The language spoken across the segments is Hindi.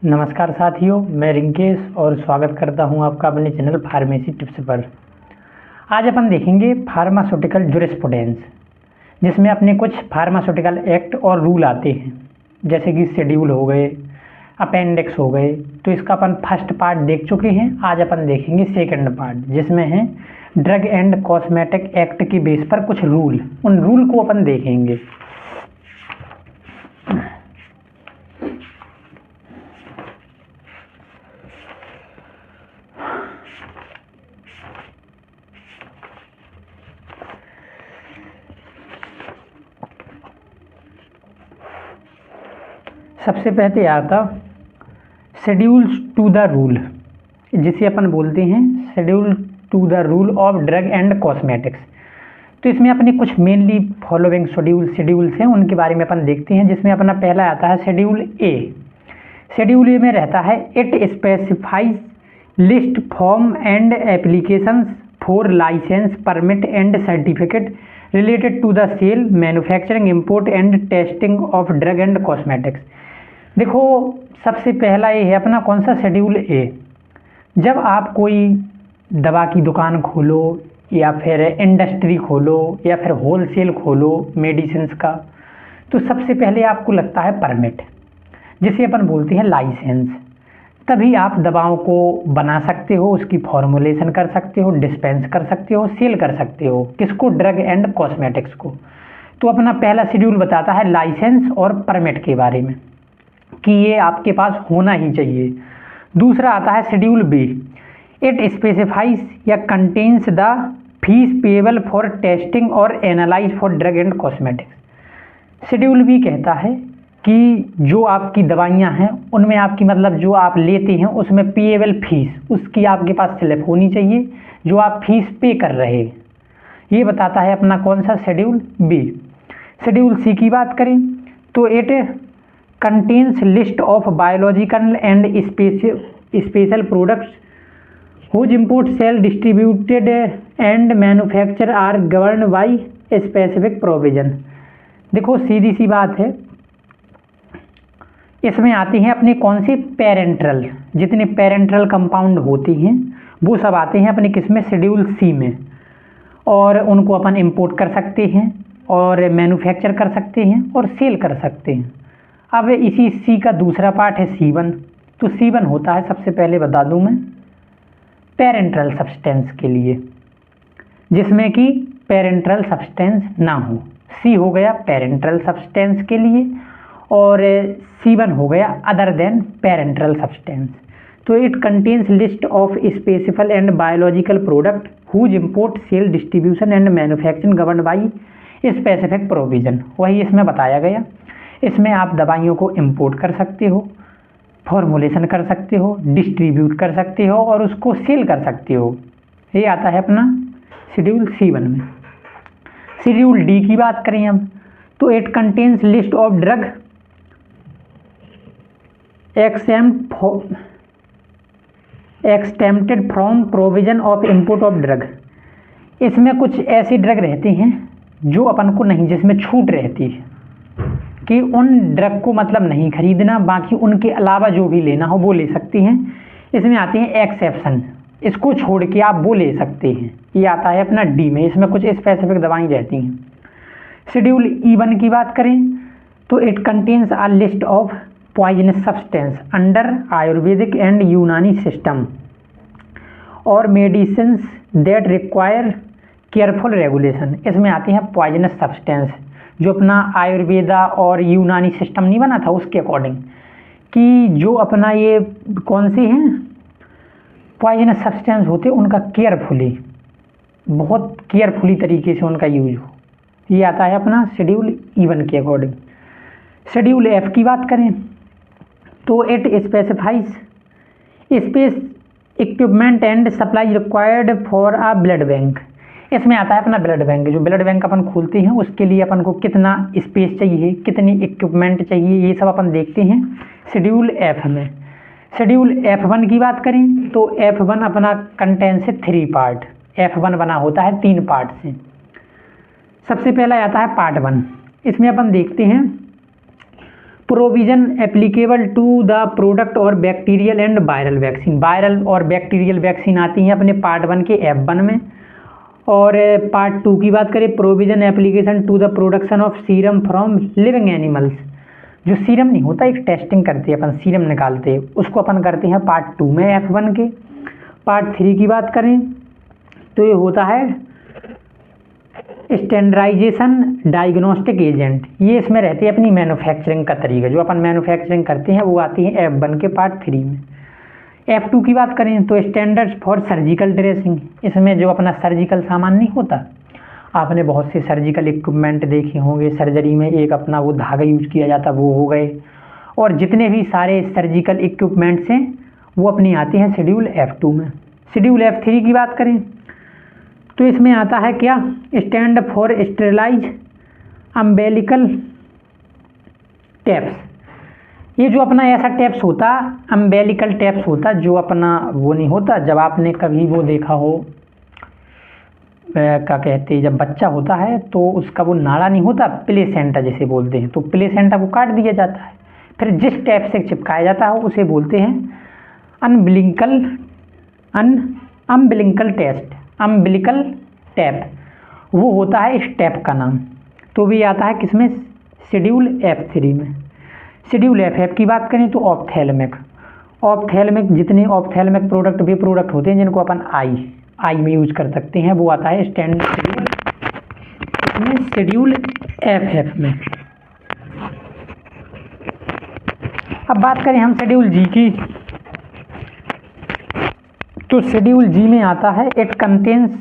नमस्कार साथियों, मैं रिंकेश और स्वागत करता हूं आपका अपने चैनल फार्मेसी टिप्स पर। आज अपन देखेंगे फार्मास्यूटिकल जूरिस्प्रूडेंस, जिसमें अपने कुछ फार्मास्यूटिकल एक्ट और रूल आते हैं, जैसे कि शेड्यूल हो गए, अपेंडिक्स हो गए। तो इसका अपन फर्स्ट पार्ट देख चुके हैं। आज अपन देखेंगे सेकंड पार्ट, जिसमें है ड्रग एंड कॉस्मेटिक एक्ट के बेस पर कुछ रूल। उन रूल को अपन देखेंगे। सबसे पहले आता शेड्यूल टू द रूल, जिसे अपन बोलते हैं schedule to the rule of drug and cosmetics. तो इसमें अपने कुछ मेनली फॉलोइंग शेड्यूल्स हैं, उनके बारे में अपन देखते हैं। जिसमें अपना पहला आता है शेड्यूल ए। शेड्यूल ए में रहता है it specifies list form and applications for licence permit and certificate related to the sale manufacturing import and testing of drug and cosmetics. देखो, सबसे पहला ये है अपना कौन सा शेड्यूल ए। जब आप कोई दवा की दुकान खोलो या फिर इंडस्ट्री खोलो या फिर होलसेल खोलो मेडिसिन्स का, तो सबसे पहले आपको लगता है परमिट, जिसे अपन बोलते हैं लाइसेंस। तभी आप दवाओं को बना सकते हो, उसकी फॉर्मुलेशन कर सकते हो, डिस्पेंस कर सकते हो, सेल कर सकते हो। किसको? ड्रग एंड कॉस्मेटिक्स को। तो अपना पहला शेड्यूल बताता है लाइसेंस और परमिट के बारे में, कि ये आपके पास होना ही चाहिए। दूसरा आता है शेड्यूल बी। इट स्पेसिफाइज या contains the fees payable for testing और analyse for drug and cosmetics. Schedule B कहता है कि जो आपकी दवाइयाँ हैं उनमें आपकी मतलब जो आप लेते हैं उसमें पेएबल फीस, उसकी आपके पास स्लिप होनी चाहिए जो आप फीस पे कर रहे हैं। ये बताता है अपना कौन सा शेड्यूल बी। शेड्यूल सी की बात करें तो it contains list of biological and special products whose import, sale, distributed and manufacture are governed by specific provision। देखो, सीधी सी बात है, इसमें आते हैं अपने कौन से पेरेंट्रल, जितने पेरेंट्रल कंपाउंड होते हैं वो सब आते हैं अपने किसमें? शेड्यूल सी में। और उनको अपन इंपोर्ट कर सकते हैं और मैन्युफैक्चर कर सकते हैं और सेल कर सकते हैं। अब इसी सी का दूसरा पार्ट है C1। तो C1 होता है, सबसे पहले बता दूं मैं, पेरेंट्रल सब्सटेंस के लिए, जिसमें कि पेरेंट्रल सब्सटेंस ना हो। C हो गया पेरेंट्रल सब्सटेंस के लिए और C1 हो गया अदर देन पेरेंट्रल सब्सटेंस। तो it contains list of specific and biological product whose import, sale, distribution and manufacturing governed by specific provision. वही इसमें बताया गया। इसमें आप दवाइयों को इंपोर्ट कर सकते हो, फॉर्मुलेशन कर सकते हो, डिस्ट्रीब्यूट कर सकते हो और उसको सेल कर सकते हो। ये आता है अपना शेड्यूल C1 में। शेड्यूल डी की बात करें हम तो it contains list of drug exempted from provision of import of drug. इसमें कुछ ऐसे ड्रग रहते हैं जो अपन को नहीं, जिसमें छूट रहती है कि उन ड्रग को मतलब नहीं खरीदना, बाकी उनके अलावा जो भी लेना हो वो ले सकते हैं। इसमें आते हैं एक्सेप्शन, इसको छोड़ के आप वो ले सकते हैं। ये आता है अपना डी में, इसमें कुछ स्पेसिफिक दवाएं रहती हैं। शेड्यूल E1 की बात करें तो it contains a list of poisonous substance under Ayurvedic and यूनानी सिस्टम और medicines that require careful regulation. इसमें आती हैं पॉइजनस सब्सटेंस, जो अपना आयुर्वेदा और यूनानी सिस्टम नहीं बना था उसके अकॉर्डिंग, कि जो अपना ये कौन से हैं पॉइजनस सब्सटेंस होते, उनका केयरफुली, बहुत केयरफुली तरीके से उनका यूज हो। ये आता है अपना शेड्यूल E1 के अकॉर्डिंग। शेड्यूल F की बात करें तो it specifies space equipment and supply required for a blood bank. इसमें आता है अपना ब्लड बैंक। जो ब्लड बैंक अपन खोलते हैं उसके लिए अपन को कितना स्पेस चाहिए, कितनी इक्विपमेंट चाहिए, ये सब अपन देखते हैं शेड्यूल F में। शेड्यूल F1 की बात करें तो F1 अपना कंटेंस है 3 पार्ट। F1 बना होता है 3 पार्ट से। सबसे पहला आता है पार्ट 1। इसमें अपन देखते हैं provision applicable to the product और bacterial and viral vaccine. Viral और बैक्टीरियल वैक्सीन आती हैं अपने पार्ट 1 के F1 में। और पार्ट 2 की बात करें, provision application to the production of serum from living animals. जो सीरम नहीं होता, एक टेस्टिंग करते हैं अपन, सीरम निकालते हैं, उसको अपन करते हैं पार्ट 2 में F1 के। पार्ट 3 की बात करें तो ये होता है स्टैंडर्डाइजेशन डायग्नोस्टिक एजेंट। ये इसमें रहती है अपनी मैन्युफैक्चरिंग का तरीका, जो अपन मैन्युफैक्चरिंग करते हैं वो आती है F1 के पार्ट 3 में। F2 की बात करें तो स्टैंडर्ड्स फॉर सर्जिकल ड्रेसिंग। इसमें जो अपना सर्जिकल सामान नहीं होता, आपने बहुत से सर्जिकल इक्विपमेंट देखे होंगे, सर्जरी में एक अपना वो धागा यूज किया जाता, वो हो गए, और जितने भी सारे सर्जिकल इक्विपमेंट्स हैं वो अपनी आते हैं शेड्यूल F2 में। शेड्यूल F3 की बात करें तो इसमें आता है क्या, stand for sterilise umbilical taps. ये जो अपना ऐसा टैप्स होता, अम्बेलिकल टैप्स होता, जो अपना वो नहीं होता, जब आपने कभी वो देखा हो, क्या कहते हैं, जब बच्चा होता है तो उसका वो नाड़ा नहीं होता, प्लेसेंटा जिसे बोलते हैं, तो प्लेसेंटा को काट दिया जाता है, फिर जिस टैप से चिपकाया जाता है उसे बोलते हैं अम्बिलिकल टैप। वो होता है इस टैप का नाम। तो भी आता है किसमें, शेड्यूल F3 में। शेड्यूल FF की बात करें तो ऑप्थेलमिक जितने ऑप्थेलमिक प्रोडक्ट भी प्रोडक्ट होते हैं जिनको अपन आई में यूज कर सकते हैं, वो आता है स्टैंड शेड्यूल FF में। अब बात करें हम शेड्यूल G की, तो शेड्यूल G में आता है it contains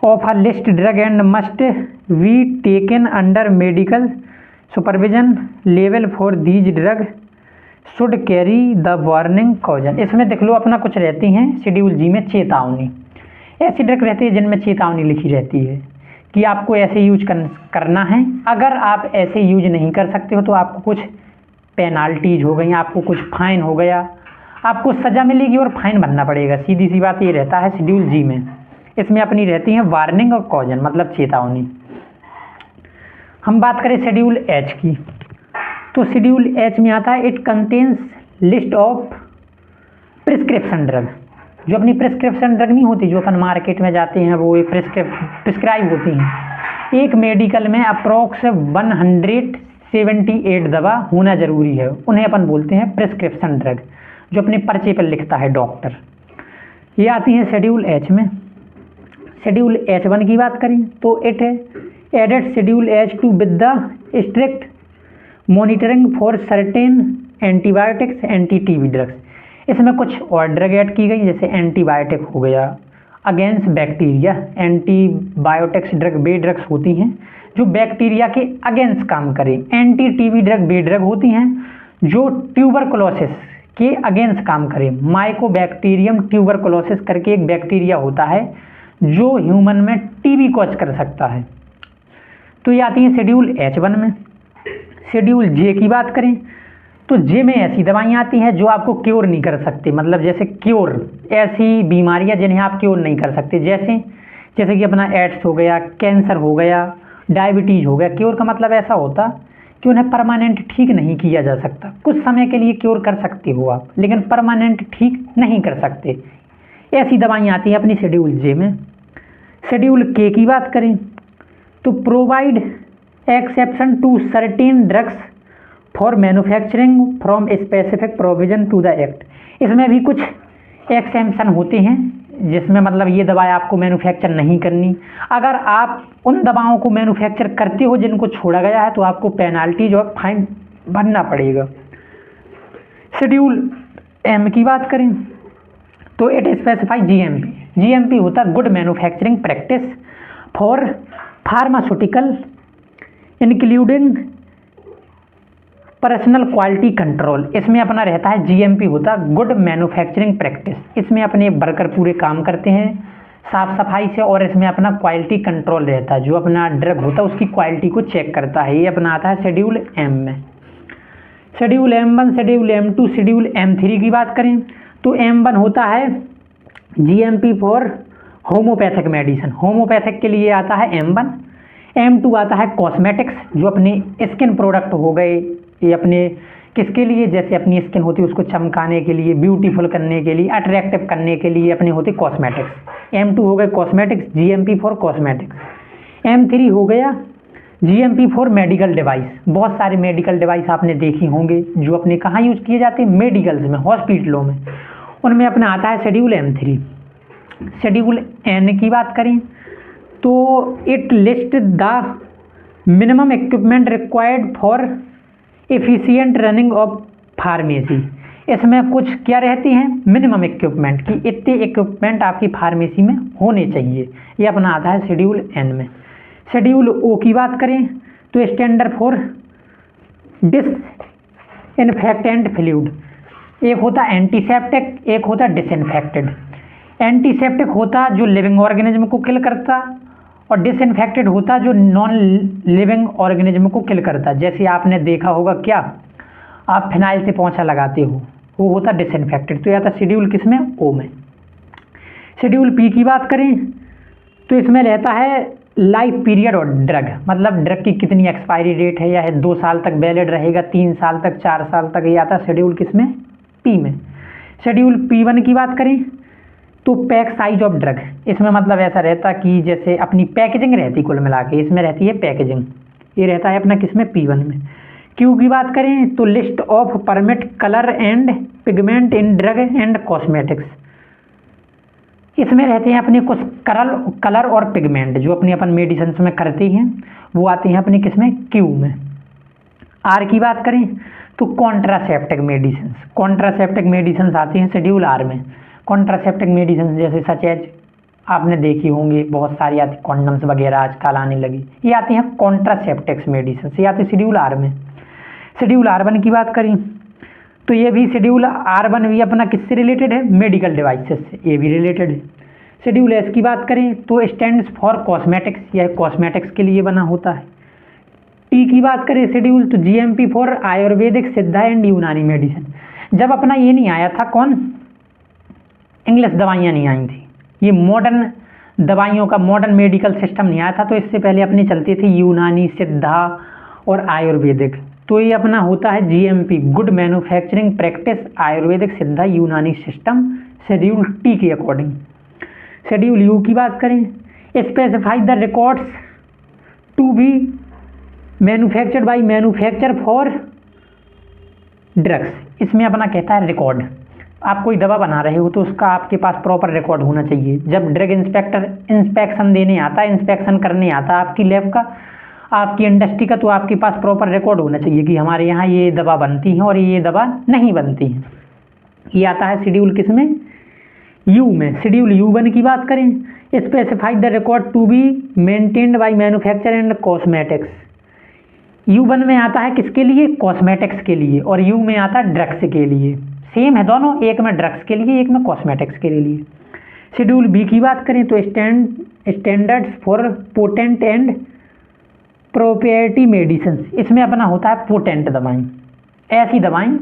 of a list drug and must be taken under medical supervision level for these drug should carry the warning caution. इसमें देख लो अपना कुछ रहती हैं शेड्यूल G में चेतावनी। ऐसी ड्रग रहती है जिनमें चेतावनी लिखी रहती है कि आपको ऐसे यूज करना है, अगर आप ऐसे यूज नहीं कर सकते हो तो आपको कुछ पेनाल्टीज हो गई, आपको कुछ फाइन हो गया, आपको सज़ा मिलेगी और फाइन भरना पड़ेगा। सीधी सी बात ये रहता है शेड्यूल G में। इसमें अपनी रहती है वार्निंग और कॉजन, मतलब चेतावनी। हम बात करें शेड्यूल H की, तो शेड्यूल H में आता है it contains list of prescription drug. जो अपनी प्रिस्क्रिप्शन ड्रग नहीं होती, जो अपन मार्केट में जाते हैं, वो प्रिस्क्राइब होती हैं। एक मेडिकल में अप्रोक्स 178 दवा होना जरूरी है, उन्हें अपन बोलते हैं प्रिस्क्रिप्शन ड्रग, जो अपने पर्चे पर लिखता है डॉक्टर। ये आती है शेड्यूल H में। शेड्यूल H1 की बात करें तो it added schedule H two with the strict monitoring for certain antibiotics anti TB drugs. इसमें कुछ और ड्रग ऐड की गई, जैसे एंटीबायोटिक हो गया अगेंस्ट बैक्टीरिया। एंटीबायोटिक्स ड्रग वे ड्रग्स होती हैं जो बैक्टीरिया के अगेंस्ट काम करें। एंटी टीबी ड्रग वे ड्रग होती हैं जो ट्यूबरकुलोसिस के अगेंस्ट काम करें। माइकोबैक्टीरियम ट्यूबरकुलोसिस करके एक बैक्टीरिया होता है जो ह्यूमन में टीबी कॉज कर सकता है। तो ये आती है शेड्यूल H1 में। शेड्यूल J की बात करें तो J में ऐसी दवाइयाँ आती हैं जो आपको क्योर नहीं कर सकते, मतलब जैसे क्योर, ऐसी बीमारियाँ जिन्हें आप क्योर नहीं कर सकते, जैसे कि अपना एड्स हो गया, कैंसर हो गया, डायबिटीज़ हो गया। क्योर का मतलब ऐसा होता कि उन्हें परमानेंट ठीक नहीं किया जा सकता। कुछ समय के लिए क्योर कर सकते हो आप, लेकिन परमानेंट ठीक नहीं कर सकते। ऐसी दवाइयाँ आती हैं अपनी शेड्यूल J में। शेड्यूल K की बात करें तो provide exception to certain drugs for manufacturing from specific provision to the act. इसमें भी कुछ एक्सेप्शन होते हैं जिसमें मतलब ये दवाएं आपको मैन्युफैक्चर नहीं करनी। अगर आप उन दवाओं को मैन्युफैक्चर करते हो जिनको छोड़ा गया है तो आपको पेनाल्टी और फाइन भरना पड़ेगा। शेड्यूल M की बात करें तो इट स्पेसिफाई GMP होता है good manufacturing practice for pharmaceutical including personal quality control. इसमें अपना रहता है GMP होता है गुड मैन्युफैक्चरिंग प्रैक्टिस। इसमें अपने वर्कर पूरे काम करते हैं साफ सफाई से, और इसमें अपना क्वालिटी कंट्रोल रहता है, जो अपना ड्रग होता है उसकी क्वालिटी को चेक करता है। ये अपना आता है शेड्यूल M में। Schedule M1, schedule M2, schedule M3 की बात करें तो M1 होता है GMP for homeopathic medicine. Homeopathic के लिए आता है M1। M2 आता है कॉस्मेटिक्स, जो अपने स्किन प्रोडक्ट हो गए, ये अपने किसके लिए, जैसे अपनी स्किन होती है उसको चमकाने के लिए, ब्यूटीफुल करने के लिए, अट्रैक्टिव करने के लिए अपनी होती कॉस्मेटिक्स। M2 हो गए cosmetics, GMP for cosmetics. M3 हो गया GMP फॉर मेडिकल डिवाइस। बहुत सारे मेडिकल डिवाइस आपने देखी होंगे जो अपने कहाँ यूज किए जाते हैं, मेडिकल्स में, हॉस्पिटलों में, उनमें अपना आता है शेड्यूल M3। शेड्यूल N की बात करें तो it list the minimum equipment required for efficient running of pharmacy. इसमें कुछ क्या रहती हैं, मिनिमम इक्विपमेंट की, इतने इक्विपमेंट आपकी फार्मेसी में होने चाहिए, ये अपना आता है शेड्यूल N में। शेड्यूल O की बात करें तो स्टैंडर्ड फॉर डिसइंफेक्टेंट फ्लूइड। एक होता एंटीसेप्टिक, एक होता डिसइंफेक्टेड। एंटीसेप्टिक होता जो लिविंग ऑर्गेनिज्म को किल करता, और डिसइंफेक्टेड होता जो नॉन लिविंग ऑर्गेनिज्म को किल करता। जैसे आपने देखा होगा क्या, आप फिनाइल से पोंछा लगाते हो, वो होता डिसइंफेक्टेड। तो यह था शेड्यूल किसमें, O में। शेड्यूल P की बात करें तो इसमें रहता है लाइफ पीरियड और ड्रग, मतलब ड्रग की कितनी एक्सपायरी डेट है, या है 2 साल तक वैलिड रहेगा, 3 साल तक, 4 साल तक, ये आता है शेड्यूल किसमें, P में। शेड्यूल P1 की बात करें तो पैक साइज ऑफ ड्रग, इसमें मतलब ऐसा रहता कि जैसे अपनी पैकेजिंग रहती कुल मिला के, इसमें रहती है पैकेजिंग, ये रहता है अपना किसमें, P1 में। Q की बात करें तो list of permit colour and pigment in drug and cosmetics. इसमें रहते हैं अपने कुछ कलर और पिगमेंट जो अपनी अपन मेडिसिन में करते हैं, वो आते हैं अपने किसमें, Q में। R की बात करें तो कॉन्ट्रासेप्टिक मेडिसिन, कॉन्ट्रासेप्टिक मेडिसिन आती हैं शेड्यूल R में। कॉन्ट्रासेप्टिक मेडिसिन जैसे सच एज आपने देखी होंगी, बहुत सारी आती, कॉन्डम्स वगैरह आजकल आने लगी, ये आती हैं कॉन्ट्रासेप्टिक्स मेडिसिन, ये आती है शेड्यूल R में। शेड्यूल R1 की बात करें तो ये भी शेड्यूल R1 भी अपना किससे रिलेटेड है, मेडिकल डिवाइसेस से, ये भी रिलेटेड है। शेड्यूल S की बात करें तो स्टैंड्स फॉर कॉस्मेटिक्स, यह कॉस्मेटिक्स के लिए बना होता है। T की बात करें शेड्यूल तो GMP फॉर आयुर्वेदिक, सिद्धा एंड यूनानी मेडिसिन। जब अपना ये नहीं आया था, कौन, इंग्लिश दवाइयाँ नहीं आई थी, ये मॉडर्न दवाइयों का मॉडर्न मेडिकल सिस्टम नहीं आया था, तो इससे पहले अपने चलती थी यूनानी, सिद्धा और आयुर्वेदिक। तो ये अपना होता है GMP, good manufacturing practice, Ayurvedic, Siddha, Unani system, schedule T के अकॉर्डिंग। शेड्यूल U की बात करें, specify the records to be manufactured by manufacture for drugs. इसमें अपना कहता है रिकॉर्ड, आप कोई दवा बना रहे हो तो उसका आपके पास प्रॉपर रिकॉर्ड होना चाहिए। जब ड्रग इंस्पेक्टर इंस्पेक्शन देने आता है, इंस्पेक्शन करने आता है आपकी लैब का, आपकी इंडस्ट्री का, तो आपके पास प्रॉपर रिकॉर्ड होना चाहिए कि हमारे यहाँ ये दवा बनती है और ये दवा नहीं बनती है। ये आता है शेड्यूल किसमें, U में। शेड्यूल U1 की बात करें, specify the record to be maintained by manufacture and cosmetics. U1 में आता है किसके लिए, कॉस्मेटिक्स के लिए, और U में आता है ड्रग्स के लिए। सेम है दोनों, एक में ड्रग्स के लिए, एक में कॉस्मेटिक्स के लिए। शेड्यूल B की बात करें तो standards for potent and proprietary medicine. इसमें अपना होता है पोटेंट दवाएं, ऐसी दवाएं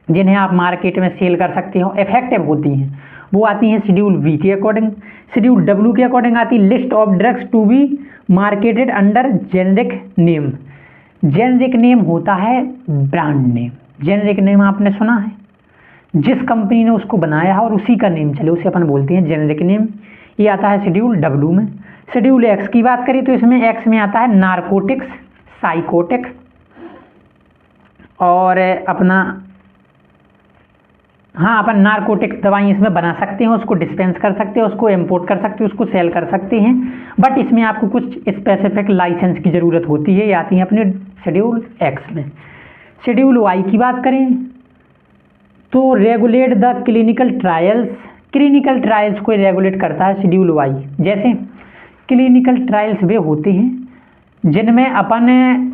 जिन्हें आप मार्केट में सेल कर सकते हो, इफेक्टिव होती हैं, वो आती हैं शेड्यूल V के अकॉर्डिंग। शेड्यूल W के अकॉर्डिंग आती list of drugs to be marketed under generic name. Generic name होता है ब्रांड नेम, जेनरिक नेम आपने सुना है, जिस कंपनी ने उसको बनाया है और उसी का नेम चले, उसे अपन बोलते हैं जेनरिक नेम। ये आता है शेड्यूल W में। शेड्यूल X की बात करें तो इसमें X में आता है नारकोटिक्स, साइकोटिक, और अपना अपन नारकोटिक्स दवाई इसमें बना सकते हैं, उसको डिस्पेंस कर सकते हैं, उसको इंपोर्ट कर सकते हैं, उसको सेल कर सकते हैं, बट इसमें आपको कुछ स्पेसिफिक लाइसेंस की ज़रूरत होती है, ये आती है अपने शेड्यूल X में। शेड्यूल Y की बात करें तो regulate the clinical trials. Clinical trials को रेगुलेट करता है शेड्यूल Y। जैसे क्लिनिकल ट्रायल्स वे होते हैं जिनमें अपन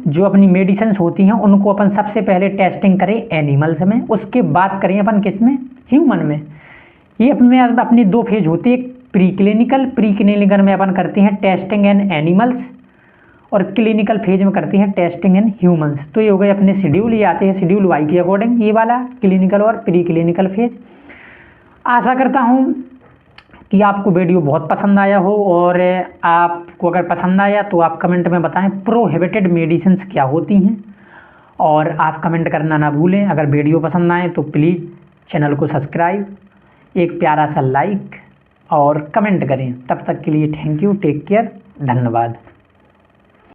जो अपनी मेडिसिन होती हैं उनको अपन सबसे पहले टेस्टिंग करें एनिमल्स में, उसके बाद करें अपन किसमें, ह्यूमन में। ये अपनी 2 फेज होती है, प्री क्लिनिकल में अपन करते हैं टेस्टिंग इन एनिमल्स, और क्लिनिकल फेज में करते हैं टेस्टिंग इन ह्यूमंस। तो ये हो गए अपने शेड्यूल, ये आते हैं शेड्यूल Y के अकॉर्डिंग, ये वाला क्लिनिकल और प्री क्लिनिकल फेज। आशा करता हूँ कि आपको वीडियो बहुत पसंद आया हो, और आपको अगर पसंद आया तो आप कमेंट में बताएं प्रोहिबिटेड मेडिसिन क्या होती हैं, और आप कमेंट करना ना भूलें। अगर वीडियो पसंद आए तो प्लीज़ चैनल को सब्सक्राइब, एक प्यारा सा लाइक और कमेंट करें। तब तक के लिए थैंक यू, टेक केयर, धन्यवाद।